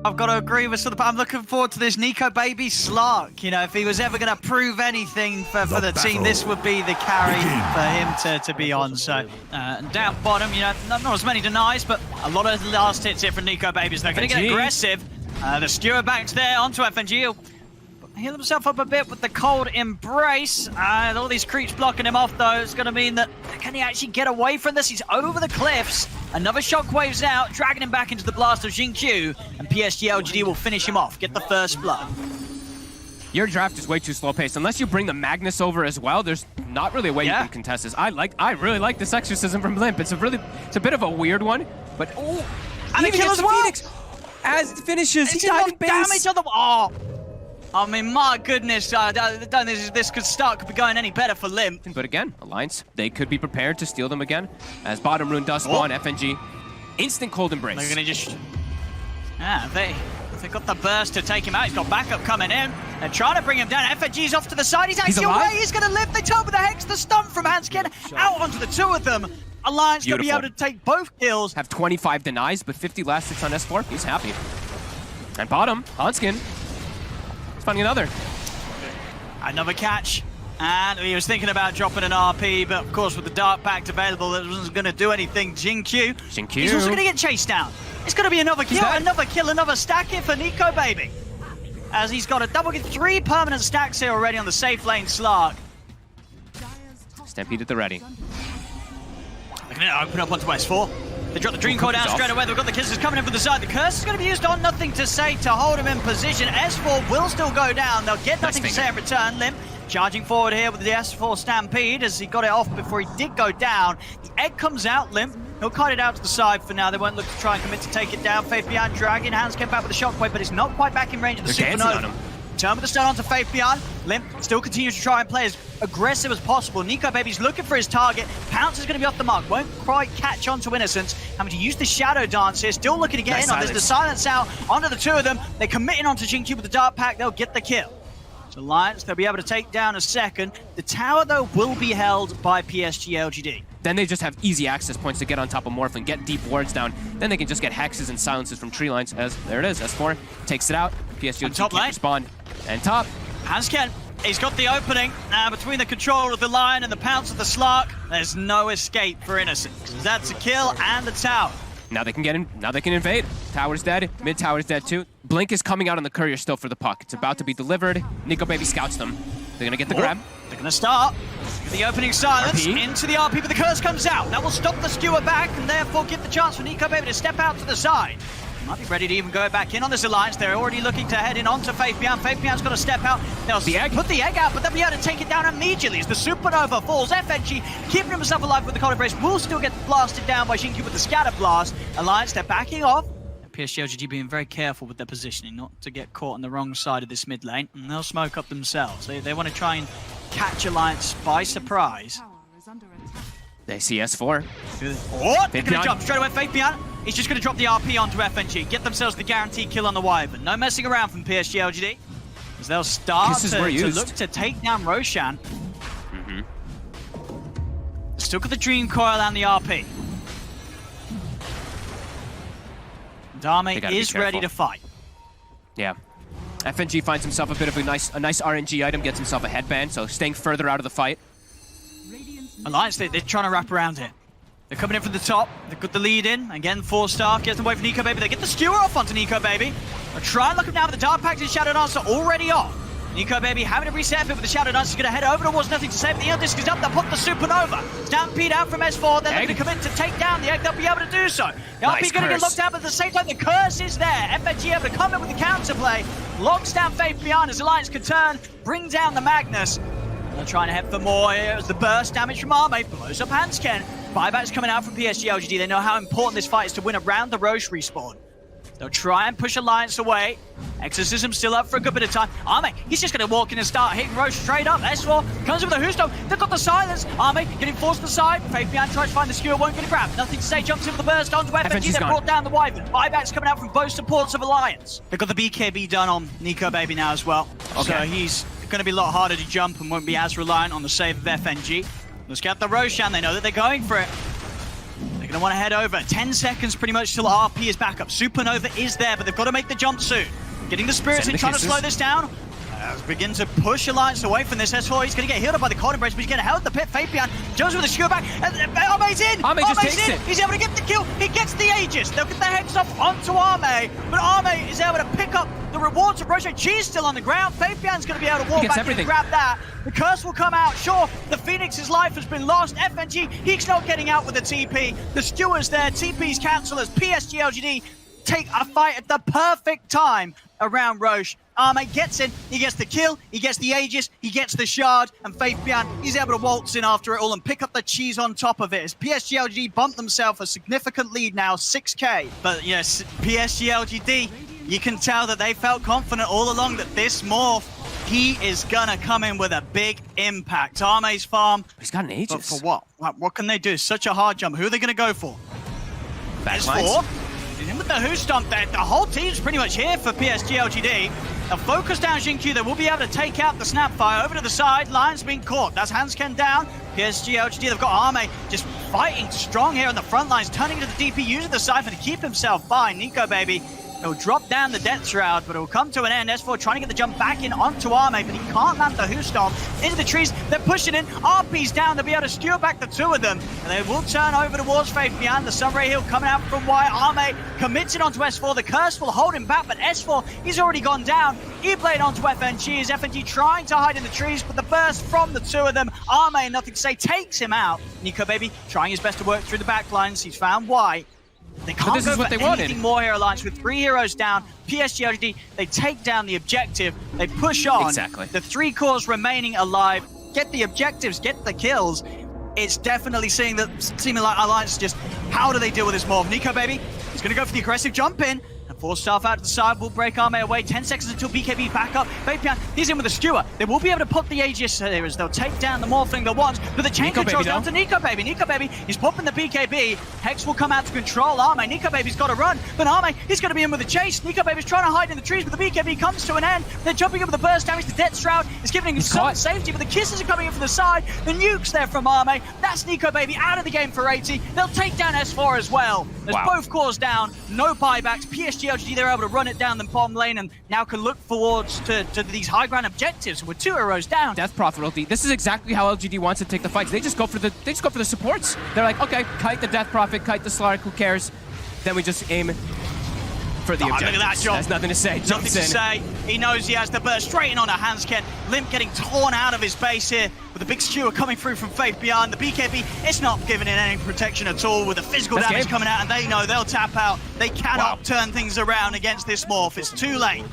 I've got to agree with sort of, I'm looking forward to this Nico Baby Slark. You know, if he was ever going to prove anything for the team, this would be the carry for him to be on. So, down bottom, you know, not as many denies, but a lot of last hits here from Nico Babies. They're going to get aggressive. The skewer backs there onto FNG. He'll heal himself up a bit with the cold embrace. All these creeps blocking him off, though. It's going to mean that can he actually get away from this? He's over the cliffs. Another shockwave's out, dragging him back into the blast of Xingqiu, and PSG LGD will finish him off, get the first blood. Your draft is way too slow-paced. Unless you bring the Magnus over as well, there's not really a way you can contest this. I really like this exorcism from Limp. It's a bit of a weird one, but and it kills well. Phoenix as it finishes. He died in base. Damage on the I mean, my goodness, this could be going any better for Limp. But again, Alliance, they could be prepared to steal them again. As bottom rune does spawn, FNG, instant cold embrace. They're gonna just, they got the burst to take him out. He's got backup coming in. They're trying to bring him down. FNG's off to the side. He's actually away. He's gonna live. They top with the Hex, the stun from Hanskin out onto the two of them. Alliance gonna be able to take both kills. Have 25 denies, but 50 last hits on S4. He's happy. And bottom, Hanskin. He's finding another catch, and he was thinking about dropping an RP, but of course with the Dark Pact available, that wasn't going to do anything. Xingqiu, he's also going to get chased down. It's going to be another kill, another stack here for Nico Baby, as he's got a double get 3 permanent stacks here already on the safe lane Slark. Stampede at the ready. They're going to open up onto S4. They drop the Dream Core down straight away. They've got the kisses coming in from the side. The curse is going to be used on Nothing to Say to hold him in position. S4 will still go down. They'll get Nothing to Say in return. Limp charging forward here with the S4 Stampede as he got it off before he did go down. The egg comes out. Limp, he'll cut it out to the side for now. They won't look to try and commit to take it down. Faith Beyond dragging. Hands came back with a shockwave, but it's not quite back in range of the Supernova. Turn with the stun onto Faith Beyond. Limp still continues to try and play as aggressive as possible. Nico Baby's looking for his target. Pounce is going to be off the mark. Won't quite catch on to Innocence. Having to use the Shadow Dance here. Still looking to get in on this. The silence out onto the two of them. They're committing onto Xingqiu with the Dark Pact. They'll get the kill. So Alliance, they'll be able to take down a second. The tower, though, will be held by PSG LGD. Then they just have easy access points to get on top of Morphin, get deep wards down. Then they can just get hexes and silences from tree lines. As there it is, S4 takes it out. PSG LGD can't respond. And top. Hansken, he's got the opening. Between the control of the Lion and the pounce of the Slark, there's no escape for Innocent. That's a kill and the tower. Now they can get in. Now they can invade. Tower's dead. Mid tower's dead too. Blink is coming out on the courier still for the puck. It's about to be delivered. Nico Baby scouts them. They're gonna get the grab. They're gonna start with the opening silence into the RP, but the curse comes out. That will stop the skewer back and therefore give the chance for Nico Baby to step out to the side. Might be ready to even go back in on this alliance. They're already looking to head in onto Faith Beyond. Faith Beyond's got to step out. They'll put the egg out, but they'll be able to take it down immediately as the Supernova falls. FNG keeping himself alive with the cold embrace will still get blasted down by Xingqiu with the scatter blast. Alliance, they're backing off. PSG LGD being very careful with their positioning, not to get caught on the wrong side of this mid lane, and they'll smoke up themselves. They want to try and catch Alliance by surprise. They see S4. What? They're going to jump straight away. Faith Beyond. He's just going to drop the RP onto FNG. Get themselves the guaranteed kill on the Wyvern. No messing around from PSG LGD. As they'll start to look to take down Roshan. Still got the Dream Coil and the RP. Dame is ready to fight. Yeah. FNG finds himself a bit of a nice RNG item, gets himself a headband, so staying further out of the fight. Alliance, they're trying to wrap around it. They're coming in from the top. They've got the lead in. Again, 4-star. Gets them away from Nico Baby. They get the skewer off onto Nico Baby. They'll try and look him down with the Dark Pact and Shadow Dancer already off. Nico Baby having to reset a bit with the Shadow Dancer. He's going to head over towards Nothing to Say, but the Disc is up. They'll pop the Supernova. Stampede out from S4. They're looking to commit to take down the egg. They'll be able to do so. The RP's going to get locked out, but at the same time, the curse is there. FNG able to come in with the counterplay. Locks down Faith Beyond as Alliance can turn, bring down the Magnus. They're trying to head for more here as the burst damage from Arme blows up Hansken. Buyback's coming out from PSG LGD. They know how important this fight is to win around the Roche respawn. They'll try and push Alliance away. Exorcism still up for a good bit of time. Arme, he's just going to walk in and start hitting Roche straight up. S4 comes in with a Husto. They've got the silence. Arme getting forced to the side. Faith Beyond tries to find the skewer, won't get a grab. Nothing to Say, jumps in with the burst onto FNG. They've brought down the Wyvern. Buyback's coming out from both supports of Alliance. They've got the BKB done on Nico Baby now as well. Okay. So he's going to be a lot harder to jump and won't be as reliant on the save of FNG. Let's get the Roshan. They know that they're going for it. They're going They're going to want to head over. 10 seconds pretty much till RP is back up. Supernova is there, but they've got to make the jump soon. Getting the spirits in, trying to slow this down. Begin to push Alliance away from this S4. He's going to get healed up by the cold embrace, but he's going to held the pit. Fabian jumps with a skewer back. Arme's in! Arme just takes it. He's able to get the kill. He gets the Aegis. They'll get the hex up onto Arme, but Arme is able to pick up the rewards of Roche. G's still on the ground. Fabian's going to be able to walk back and grab that. The curse will come out. Sure, the Phoenix's life has been lost. FNG, he's not getting out with the TP. The Stewards there. TP's cancel as PSG LGD take a fight at the perfect time around Roche. Arme gets in, he gets the kill, he gets the Aegis, he gets the shard, and Fabian, he's able to waltz in after it all and pick up the cheese on top of it. As PSG LGD bump themselves a significant lead now, 6K. But yes, PSG LGD, you can tell that they felt confident all along that this morph, he is gonna come in with a big impact. Arme's farm. He's got an Aegis. But for what? What can they do? Such a hard jump. Who are they gonna go for? S4. In with the Who Stomp there. The whole team's pretty much here for PSG LGD. They'll focus down Xingqiu. They will be able to take out the Snapfire. Over to the side. Lion's being caught. That's Hansken down. PSG LGD, they've got Arme just fighting strong here on the front lines, turning to the DP, using the Cypher to keep himself fine. Nico, baby. He'll drop down the Death Shroud, but it will come to an end. S4 trying to get the jump back in onto Arme, but he can't land the Who Stomp. Into the trees, they're pushing in. RP's down to be able to skewer back the two of them. And they will turn over towards Fabian. The Sunray Hill coming out from Y. Arme commits it onto S4. The curse will hold him back, but S4, he's already gone down. E-Blade onto FNG. Is FNG trying to hide in the trees, but the burst from the two of them. Arme, nothing to say, takes him out. Nico, baby, trying his best to work through the back lines. He's found Y. They can't go for anything more here, Alliance. With 3 heroes down, PSG LGD, they take down the objective, they push on. Exactly. The 3 cores remaining alive, get the objectives, get the kills. It's definitely seeming like Alliance just, how do they deal with this morph? Nico, baby, he's going to go for the aggressive jump in. And 4 staff out to the side will break Arme away. 10 seconds until BKB back up. Fabian, he's in with a skewer. They will be able to put the Aegis here as they'll take down the Morphling the ones. But the chain control's down to Nico, baby. Nico, baby, he's popping the BKB. Hex will come out to control Arme. Nico, baby's got to run. But Arme, he's going to be in with a chase. Nico, baby's trying to hide in the trees, but the BKB comes to an end. They're jumping over the burst damage. The Death Shroud is giving him some safety, but the kisses are coming in from the side. The nuke's there from Arme. That's Nico, baby, out of the game for 80. They'll take down S4 as well. There's both cores down. No buybacks. PSG LGD, they're able to run it down the bottom lane and now can look forwards to these high ground objectives with 2 heroes down. Death Prophet ulti. This is exactly how LGD wants to take the fights. They just go for the supports. They're like, okay, kite the Death Prophet, kite the Slark, who cares? Then we just aim for the objectives. Look at that jump. There's nothing to say. Nothing to say. He knows he has the burst straight in on a Hansken. Limp getting torn out of his base here with a big skewer coming through from Faith Beyond. The BKB, it's not giving it any protection at all with the physical damage coming out, and they know they'll tap out. They cannot turn things around against this morph. It's too late.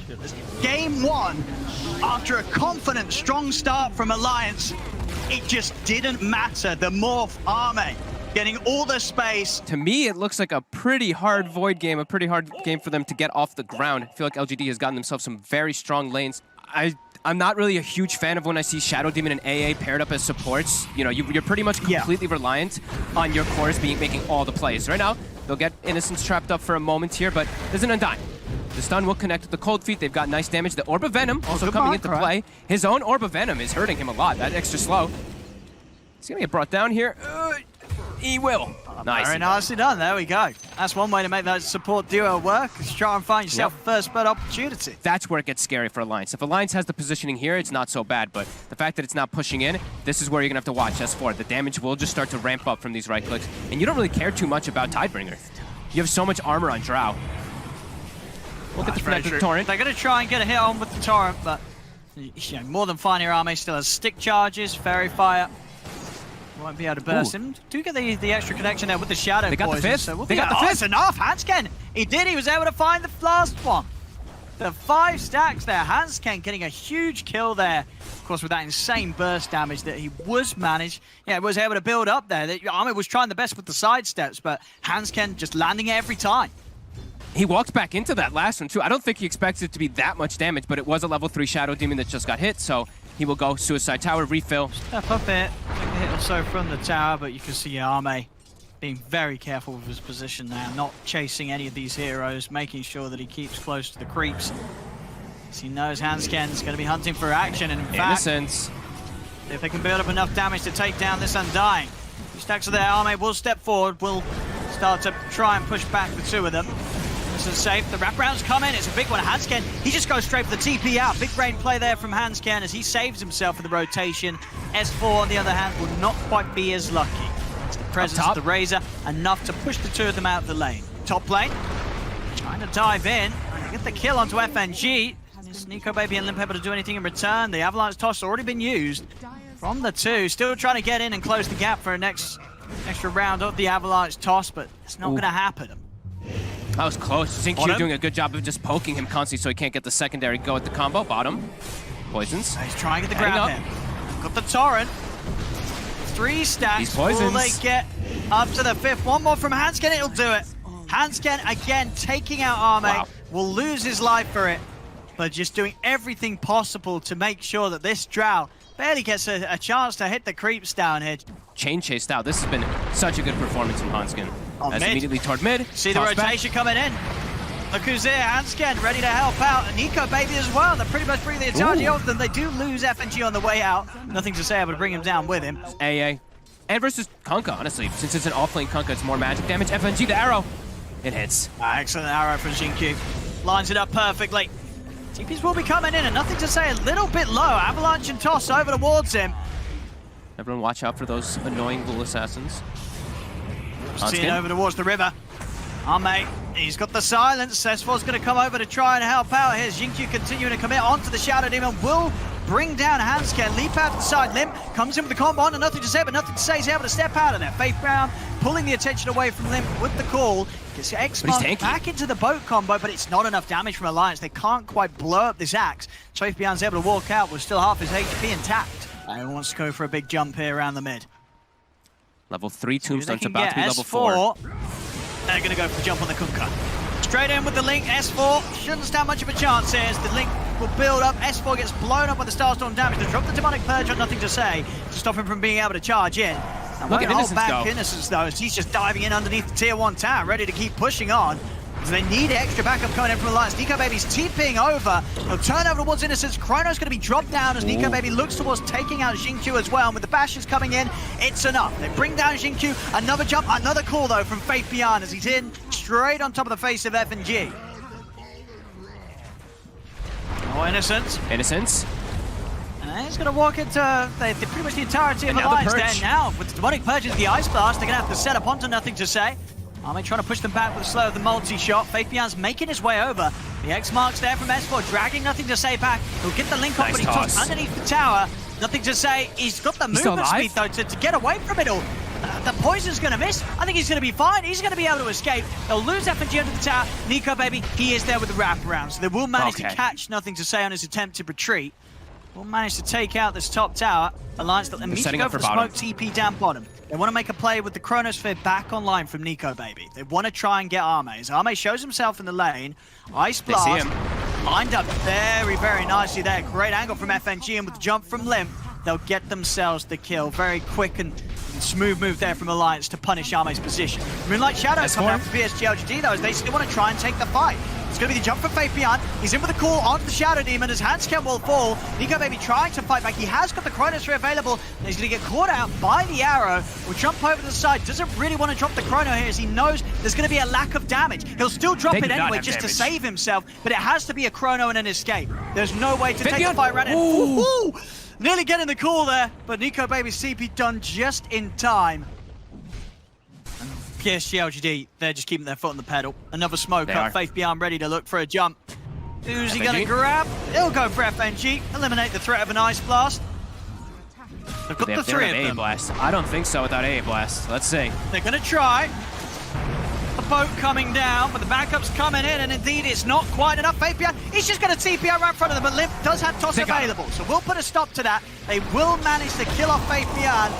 Game 1, after a confident, strong start from Alliance, it just didn't matter. The morph Arme getting all the space. To me, it looks like a pretty hard Void game, a pretty hard game for them to get off the ground. I feel like LGD has gotten themselves some very strong lanes. I'm not really a huge fan of when I see Shadow Demon and AA paired up as supports. You know, you're pretty much completely reliant on your cores making all the plays. Right now, they'll get Innocence trapped up for a moment here, but there's an Undyne. The stun will connect with the Cold Feet. They've got nice damage. The Orb of Venom also coming into play. His own Orb of Venom is hurting him a lot. That extra slow. He's gonna get brought down here. He will. Nice. Very nicely done. There we go. That's one way to make that support duo work. Is try and find yourself a first blood opportunity. That's where it gets scary for Alliance. If Alliance has the positioning here, it's not so bad, but the fact that it's not pushing in, this is where you're gonna have to watch S4. The damage will just start to ramp up from these right clicks, and you don't really care too much about Tidebringer. You have so much armor on Drow. Look at the connect with the Torrent. They're gonna try and get a hit on with the Torrent, but you know, more than fine here. Arme still has stick charges, Fairy Fire. Won't be able to burst him. Do get the extra connection there with the Shadow. They got the fifth. So They got the fifth. It's enough. Hansken. He did. He was able to find the last one. The 5 stacks there. Hansken getting a huge kill there. Of course, with that insane burst damage that he was able to build up there. Arme was trying the best with the side steps, but Hansken just landing it every time. He walked back into that last one too. I don't think he expected it to be that much damage, but it was a level 3 Shadow Demon that just got hit, so he will go Suicide Tower, refill. Step up it, take a hit or so from the tower, but you can see Arme being very careful with his position now, not chasing any of these heroes, making sure that he keeps close to the creeps. As he knows Hansken's going to be hunting for action, and in fact, if they can build up enough damage to take down this Undying. 2 stacks are there, Arme will step forward, will start to try and push back the two of them. This is safe. The wraparound's coming. It's a big one. Hansken, he just goes straight for the TP out. Big brain play there from Hansken as he saves himself in the rotation. S4, on the other hand, will not quite be as lucky. It's the presence of the Razor, enough to push the two of them out of the lane. Top lane, trying to dive in and get the kill onto FNG. Is NicoBaby and Limp able to do anything in return? The Avalanche toss has already been used from the two. Still trying to get in and close the gap for a extra round of the Avalanche toss, but it's not going to happen. That was close. Xingqiu doing a good job of just poking him constantly so he can't get the secondary go at the combo. Bottom. Poisons. He's trying to get the grab in. Got the Torrent. 3 stacks. Will they get up to the 5th? One more from Hansken, it'll do it. Hansken again taking out Arme. Wow. Will lose his life for it, but just doing everything possible to make sure that this Drow barely gets a chance to hit the creeps down here. Chain chased out. This has been such a good performance from Hansken. As immediately toward mid. See the rotation coming in. Look who's there, Hansken ready to help out. And NicoBaby as well. They're pretty much bringing the entirety of them. They do lose FNG on the way out. Nothing to say able to bring him down with him. AA. And versus Kunkka, honestly. Since it's an off-lane Kunkka, it's more magic damage. FNG, the arrow. It hits. Excellent arrow from Xingqiu. Lines it up perfectly. TPs will be coming in and nothing to say, a little bit low. Avalanche and toss over towards him. Everyone watch out for those annoying ghoul assassins. Seeing over towards the river. Arme, he's got the silence. S4's going to come over to try and help out. Here's Xingqiu continuing to commit onto the Shadow Demon. Will bring down Hansken. Leap out to the side. Limp comes in with the combo on and nothing to say, but nothing to say. He's able to step out of there. Faith Brown pulling the attention away from Limp with the call. Gets X-Mark back into the boat combo, but it's not enough damage from Alliance. They can't quite blow up this axe. Faith Brown's able to walk out with still half his HP intact. And he wants to go for a big jump here around the mid. Level 3 Tombstone's about to be level 4. They're going to go for the jump on the Kunkka. Straight in with the Link. S4 shouldn't stand much of a chance here as the Link will build up. S4 gets blown up by the Starstorm damage. They drop the Demonic Purge on nothing to say to stop him from being able to charge in. And look at Innocence though, as he's just diving in underneath the tier 1 tower, ready to keep pushing on. So they need extra backup coming in from Alliance. NicoBaby's TPing over. They'll turn over towards Innocence. Chrono's going to be dropped down as NicoBaby looks towards taking out Xingqiu as well. And with the bashes coming in, it's enough. They bring down Xingqiu. Another jump, another call though from Faith Beyond as he's in straight on top of the face of FNG. Oh, Innocence. And he's going to walk into pretty much the entirety of Alliance there now. With the Demonic Purges, the Ice Blast, they're going to have to set up onto nothing to say. Arme trying to push them back with the slow of the multi-shot. Faith Beyond's making his way over. The X-Mark's there from S4, dragging nothing to say back. He'll get the link off, but he tops underneath the tower. Nothing to say. He's got the movement speed, though, to get away from it all. The poison's going to miss. I think he's going to be fine. He's going to be able to escape. They'll lose FNG under the tower. NicoBaby, he is there with the wraparound. So they will manage to catch nothing to say on his attempt to retreat. Will manage to take out this top tower. Alliance that immediately go for the smoke TP down bottom. They want to make a play with the Chronosphere back online from NicoBaby. They want to try and get Arme. As Arme shows himself in the lane. Ice Blast lined up very, very nicely there. Great angle from FNG, and with the jump from Limp, they'll get themselves the kill. Very quick and smooth move there from Alliance to punish Arme's position. Moonlight Shadow coming out for PSG LGD though, as they still want to try and take the fight. It's going to be the jump from Faith Beyond. He's in with the call onto the Shadow Demon as Hansken will fall. NicoBaby trying to fight back. He has got the Chronosphere available, and he's going to get caught out by the arrow. Will jump over to the side. Doesn't really want to drop the Chrono here as he knows there's going to be a lack of damage. He'll still drop it anyway just to save himself, but it has to be a Chrono and an escape. There's no way to take the fight around it. Nearly getting the call there, but NicoBaby's CP done just in time. PSG LGD, they're just keeping their foot on the pedal. Another smoke up, Faith Beyond ready to look for a jump. Who's he gonna grab? He'll go for FNG, eliminate the threat of an Ice Blast. They've got the 3 of them. Blast. I don't think so without AA Blast. Let's see. They're gonna try. The boat coming down, but the backup's coming in, and indeed it's not quite enough. Faith Beyond, he's just gonna TP out right in front of them, but Limp does have toss available, so we'll put a stop to that. They will manage to kill off Faith Beyond.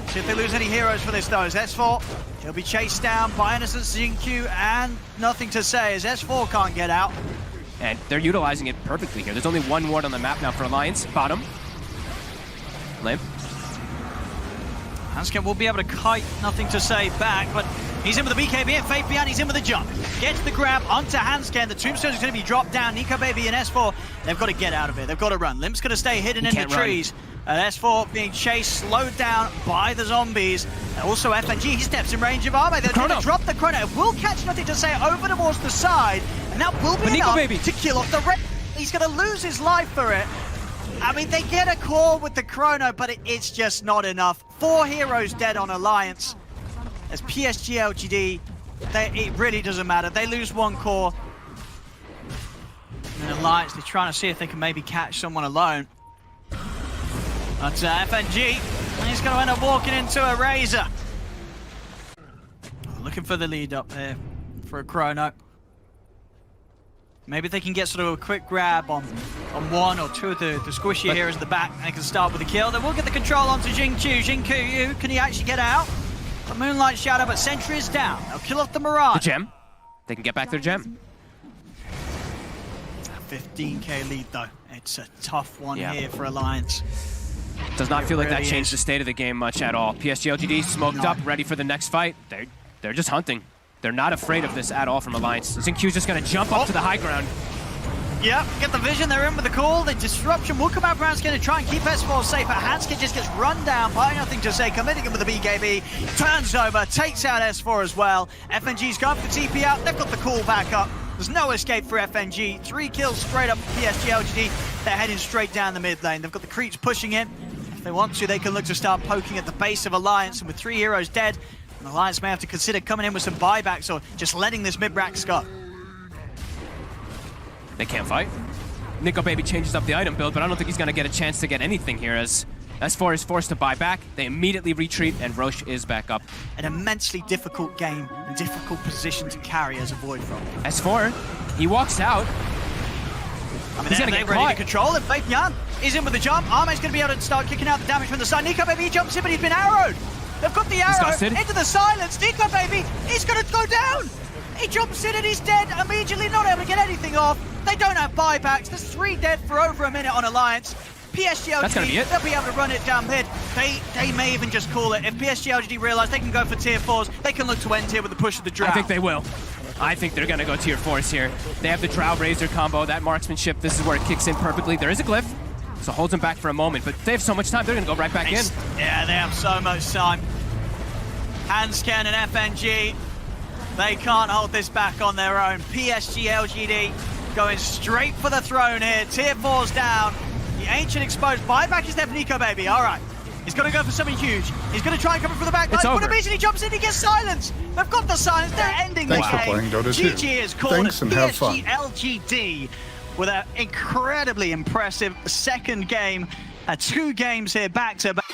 See if they lose any heroes for this though, as S4, he'll be chased down by Innocence, Xingqiu, and nothing to say as S4 can't get out. And they're utilizing it perfectly here. There's only one ward on the map now for Alliance. Bottom. Limp. Hansken will be able to kite nothing to say back, but he's in with the BKB and Faith Beyond, he's in with the jump. Gets the grab onto Hansken. The Tombstone is going to be dropped down. NicoBaby and S4, they've got to get out of it. They've got to run. Limp's going to stay hidden in the trees. S4 being chased, slowed down by the zombies. Also FNG, he steps in range of Arme. They're going to drop the chrono. It will catch Nothing to Say over towards the side. And that will be enough to kill off the red. He's going to lose his life for it. I mean, they get a core with the chrono, but it's just not enough. 4 heroes dead on Alliance. As PSG LGD, it really doesn't matter. They lose 1 core. And Alliance, they're trying to see if they can maybe catch someone alone. But FNG, he's going to end up walking into a Razor. Looking for the lead up there for a chrono. Maybe they can get sort of a quick grab on 1 or 2 of the squishy heroes at the back, and they can start with a kill. They will get the control onto Jingqiu. Jingqiu, can he actually get out? The Moonlight Shadow, but Sentry is down. They'll kill off the Mirage. The gem. They can get back their gem. 15k lead though. It's a tough one here for Alliance. Does not feel like that changed the state of the game much at all. PSG LGD smoked up, ready for the next fight. They're just hunting. They're not afraid of this at all from Alliance. Xingqiu's just going to jump up to the high ground. Yep, get the vision, they're in with the call. The disruption will come out. Brown's going to try and keep S4 safe, but Hanske just gets run down by Nothing to Say, committing him with the BKB. Turns over, takes out S4 as well. FNG's gone for TP out. They've got the call back up. There's no escape for FNG. 3 kills straight up for PSG LGD. They're heading straight down the mid lane. They've got the creeps pushing in. If they want to, they can look to start poking at the base of Alliance, and with 3 heroes dead, Alliance may have to consider coming in with some buybacks or just letting this mid-rack go. They can't fight. Nico Baby changes up the item build, but I don't think he's going to get a chance to get anything here as S4 is forced to buy back. They immediately retreat, and Roche is back up. An immensely difficult game and difficult position to carry as a Void from. S4, he walks out. I mean, they're ready to control it. Faith Yan is in with the jump. Arme's going to be able to start kicking out the damage from the side. Nico Baby, he jumps in, but he's been arrowed. They've got the arrow into the silence. Nico Baby, he's going to go down. He jumps in and he's dead immediately, not able to get anything off. They don't have buybacks. There's 3 dead for over a minute on Alliance. PSG LGD, they'll be able to run it down mid. They may even just call it. If PSG LGD realize they can go for tier 4s, they can look to end here with the push of the Drow. I think they will. I think they're going to go tier 4s here. They have the Drow Razor combo, that marksmanship. This is where it kicks in perfectly. There is a glyph, so holds them back for a moment, but they have so much time, they're going to go right back in. Yeah, they have so much time. Hansken and FNG, they can't hold this back on their own. PSG LGD going straight for the throne here. Tier 4's down. The Ancient exposed. Buyback is there for Nico Baby. All right. He's going to go for something huge. He's going to try and come in for the back line. But immediately jumps in, he gets silence. They've got the silence. They're ending the game. Thanks for playing Dota 2. GG is called PSG LGD with an incredibly impressive second game. 2 games here back to back.